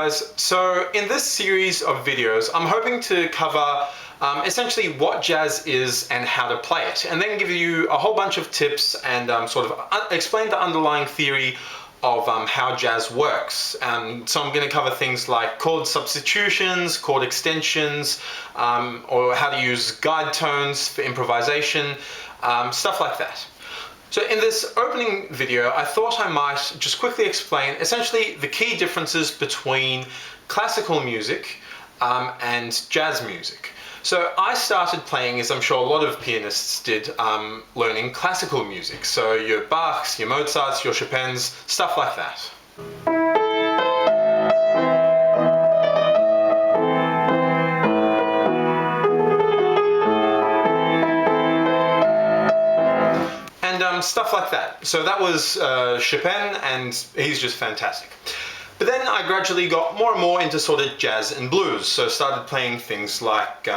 guys, so in this series of videos I'm hoping to cover essentially what jazz is and how to play it, and then give you a whole bunch of tips and sort of explain the underlying theory of how jazz works. So I'm going to cover things like chord substitutions, chord extensions, or how to use guide tones for improvisation, stuff like that. So in this opening video, I thought I might just quickly explain essentially the key differences between classical music and jazz music. So I started playing, as I'm sure a lot of pianists did, learning classical music. So your Bachs, your Mozarts, your Chopins, stuff like that. And stuff like that. So that was Chopin, and he's just fantastic. But then I gradually got more and more into sort of jazz and blues, so started playing things like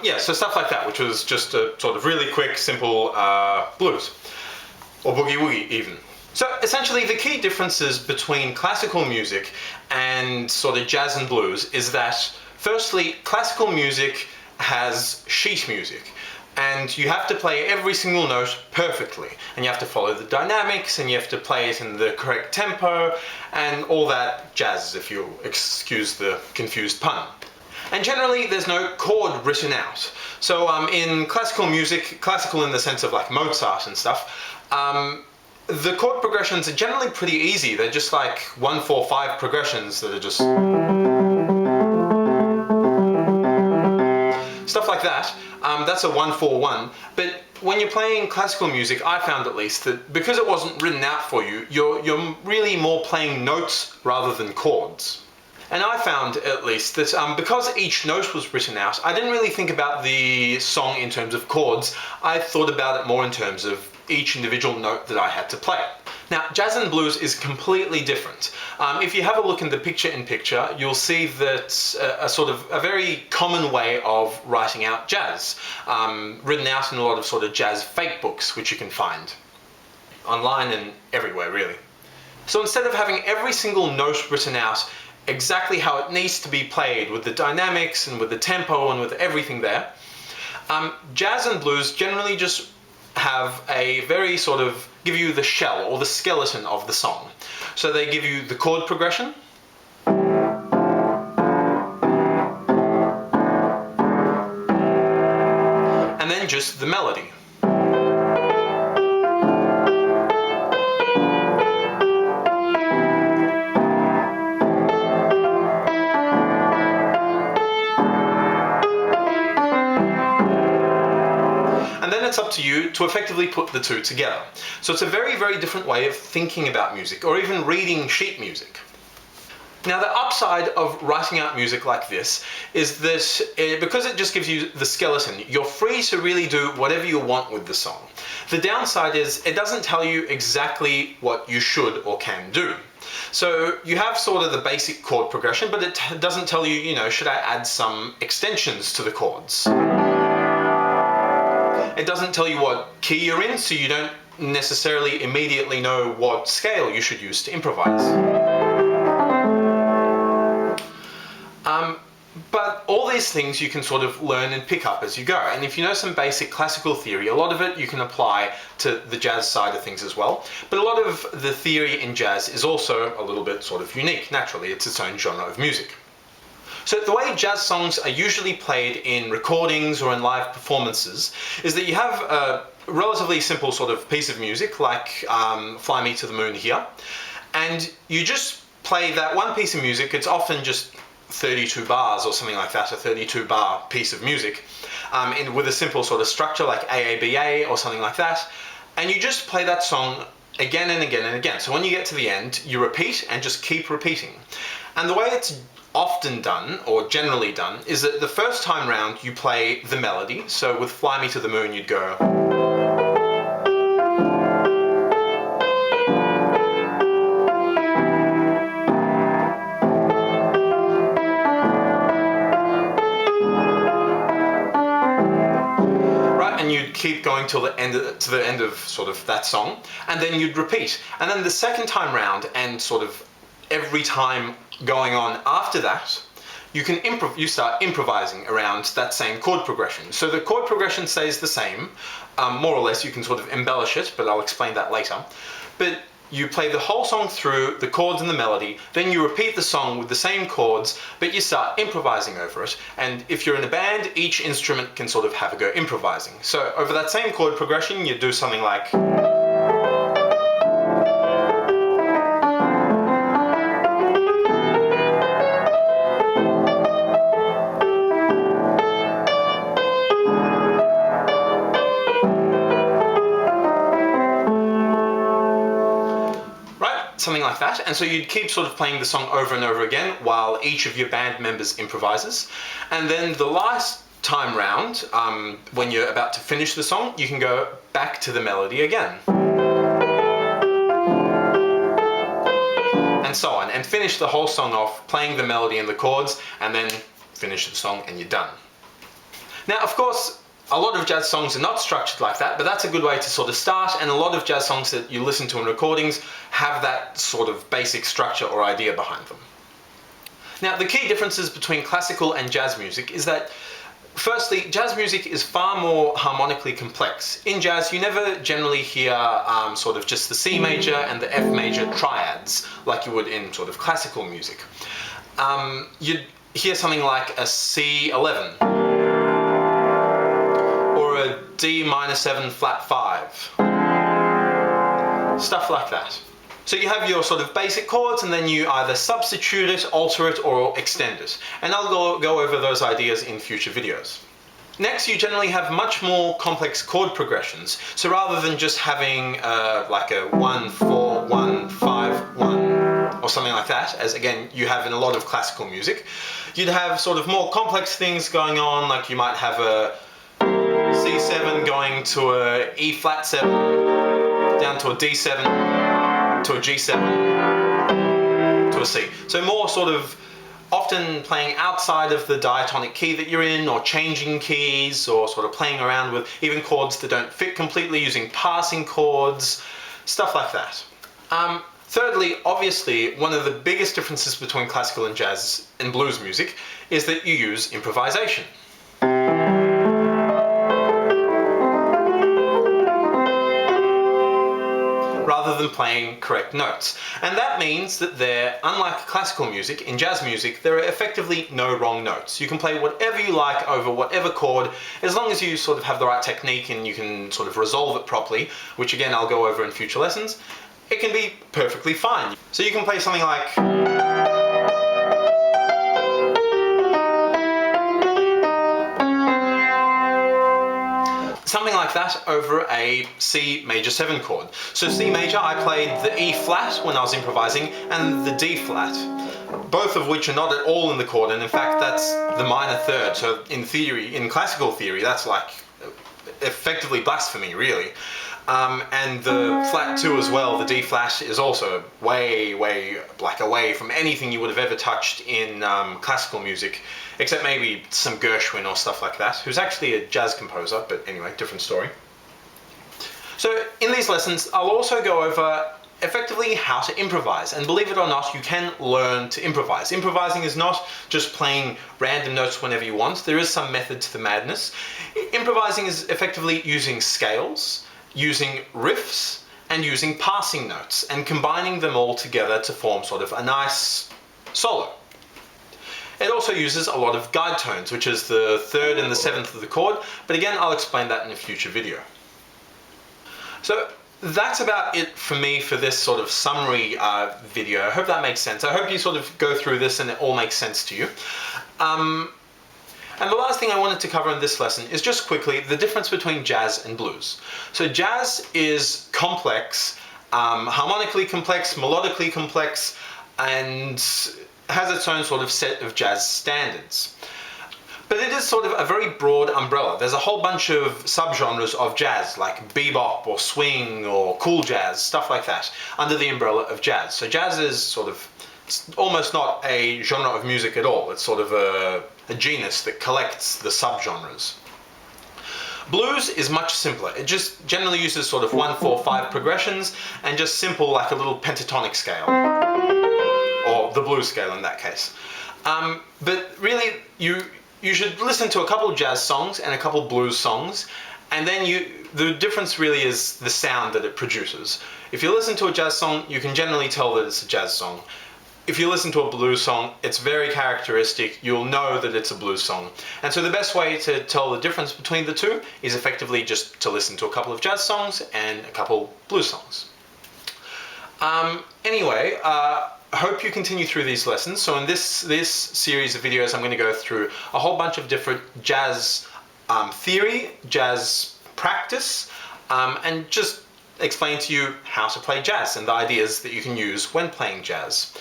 yeah, so stuff like that, which was just a sort of really quick, simple blues, or boogie-woogie even. So essentially the key differences between classical music and sort of jazz and blues is that, firstly, classical music has sheet music, and you have to play every single note perfectly, and you have to follow the dynamics, and you have to play it in the correct tempo, and all that jazz, if you'll excuse the confused pun. And generally there's no chord written out. So in classical music, classical in the sense of like Mozart and stuff, the chord progressions are generally pretty easy. They're just like 1-4-5 progressions that are just stuff like that. That's a 1-4-1. But when you're playing classical music, I found at least that because it wasn't written out for you, you're really more playing notes rather than chords. And I found, at least, that because each note was written out, I didn't really think about the song in terms of chords. I thought about it more in terms of each individual note that I had to play. Now, jazz and blues is completely different. If you have a look in the picture-in-picture, you'll see that a very common way of writing out jazz, written out in a lot of sort of jazz fake books, which you can find online and everywhere, really. So instead of having every single note written out exactly how it needs to be played, with the dynamics and with the tempo and with everything there, jazz and blues generally just have a very sort of, give you the shell or the skeleton of the song. So they give you the chord progression, and then just the melody. And then it's up to you to effectively put the two together. So it's a very, very different way of thinking about music, or even reading sheet music. Now, the upside of writing out music like this is that because it just gives you the skeleton, you're free to really do whatever you want with the song. The downside is it doesn't tell you exactly what you should or can do. So you have sort of the basic chord progression, but it doesn't tell you, should I add some extensions to the chords? It doesn't tell you what key you're in, so you don't necessarily immediately know what scale you should use to improvise. But all these things you can sort of learn and pick up as you go. And if you know some basic classical theory, a lot of it you can apply to the jazz side of things as well. But a lot of the theory in jazz is also a little bit sort of unique. Naturally, it's its own genre of music. So the way jazz songs are usually played in recordings or in live performances is that you have a relatively simple sort of piece of music, like Fly Me to the Moon here, and you just play that one piece of music. It's often just 32 bars or something like that, a 32-bar piece of music, with a simple sort of structure like AABA or something like that, and you just play that song again and again and again. So when you get to the end, you repeat and just keep repeating. And the way it's often done, or generally done, is that the first time round you play the melody. So with Fly Me to the Moon you'd go. And you'd keep going till the end of sort of that song, and then you'd repeat. And then the second time round, and sort of every time going on after that, you start improvising around that same chord progression. So the chord progression stays the same, more or less. You can sort of embellish it, but I'll explain that later. But you play the whole song through, the chords and the melody, then you repeat the song with the same chords, but you start improvising over it. And if you're in a band, each instrument can sort of have a go improvising. So over that same chord progression, you do something like... something like that. And so you'd keep sort of playing the song over and over again while each of your band members improvises. And then the last time round, when you're about to finish the song, you can go back to the melody again. And so on, and finish the whole song off playing the melody and the chords, and then finish the song and you're done. Now, of course, a lot of jazz songs are not structured like that, but that's a good way to sort of start, and a lot of jazz songs that you listen to in recordings have that sort of basic structure or idea behind them. Now, the key differences between classical and jazz music is that, firstly, jazz music is far more harmonically complex. In jazz, you never generally hear sort of just the C major and the F major triads like you would in sort of classical music. You'd hear something like a C11, a D minor 7 flat 5, stuff like that. So you have your sort of basic chords, and then you either substitute it, alter it, or extend it. And I'll go over those ideas in future videos. Next, you generally have much more complex chord progressions. So rather than just having like a 1, 4, 1, 5, 1, or something like that, as again you have in a lot of classical music, you'd have sort of more complex things going on, like you might have a C7 going to a E flat 7, down to a D7, to a G7, to a C. So more sort of often playing outside of the diatonic key that you're in, or changing keys, or sort of playing around with even chords that don't fit completely, using passing chords, stuff like that. Thirdly, obviously, one of the biggest differences between classical and jazz and blues music is that you use improvisation. Rather than playing correct notes. And that means that unlike classical music, in jazz music, there are effectively no wrong notes. You can play whatever you like over whatever chord, as long as you sort of have the right technique and you can sort of resolve it properly, which again I'll go over in future lessons. It can be perfectly fine. So you can play something like... something like that over a C major 7 chord. So C major, I played the E flat when I was improvising, and the D flat, both of which are not at all in the chord, and in fact that's the minor third. So in theory, in classical theory, that's like effectively blasphemy, really. And the flat 2 as well, the D flat, is also way like away from anything you would have ever touched in classical music, except maybe some Gershwin or stuff like that, who's actually a jazz composer, but anyway, different story. So in these lessons, I'll also go over effectively how to improvise, and believe it or not, you can learn to improvise. Improvising is not just playing random notes whenever you want. There is some method to the madness. Improvising is effectively using scales, using riffs, and using passing notes, and combining them all together to form sort of a nice solo. It also uses a lot of guide tones, which is the 3rd and the 7th of the chord, but again I'll explain that in a future video. So that's about it for me for this sort of summary video. I hope that makes sense. I hope you sort of go through this and it all makes sense to you. And the last thing I wanted to cover in this lesson is just quickly the difference between jazz and blues. So jazz is complex, harmonically complex, melodically complex, and has its own sort of set of jazz standards. But it is sort of a very broad umbrella. There's a whole bunch of subgenres of jazz, like bebop or swing or cool jazz, stuff like that, under the umbrella of jazz. So jazz is sort of, it's almost not a genre of music at all. It's sort of a genus that collects the subgenres. Blues is much simpler. It just generally uses sort of 1, 4, 5 progressions and just simple, like a little pentatonic scale, or the blues scale in that case. But really, you should listen to a couple of jazz songs and a couple of blues songs, and then the difference really is the sound that it produces. If you listen to a jazz song, you can generally tell that it's a jazz song. If you listen to a blues song, it's very characteristic. You'll know that it's a blues song. And so the best way to tell the difference between the two is effectively just to listen to a couple of jazz songs and a couple blues songs. Anyway, I hope you continue through these lessons. So in this series of videos, I'm going to go through a whole bunch of different jazz theory, jazz practice, and just explain to you how to play jazz and the ideas that you can use when playing jazz.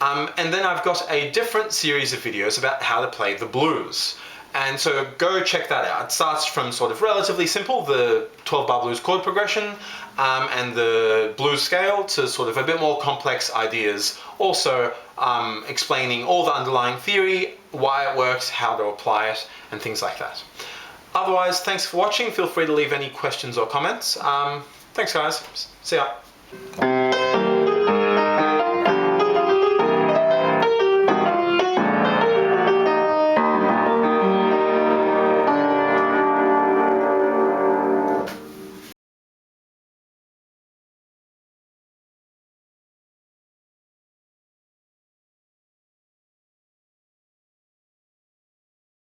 And then I've got a different series of videos about how to play the blues. And so go check that out. It starts from sort of relatively simple, the 12-bar blues chord progression, and the blues scale, to sort of a bit more complex ideas, also explaining all the underlying theory, why it works, how to apply it, and things like that. Otherwise, thanks for watching. Feel free to leave any questions or comments. Thanks guys. See ya.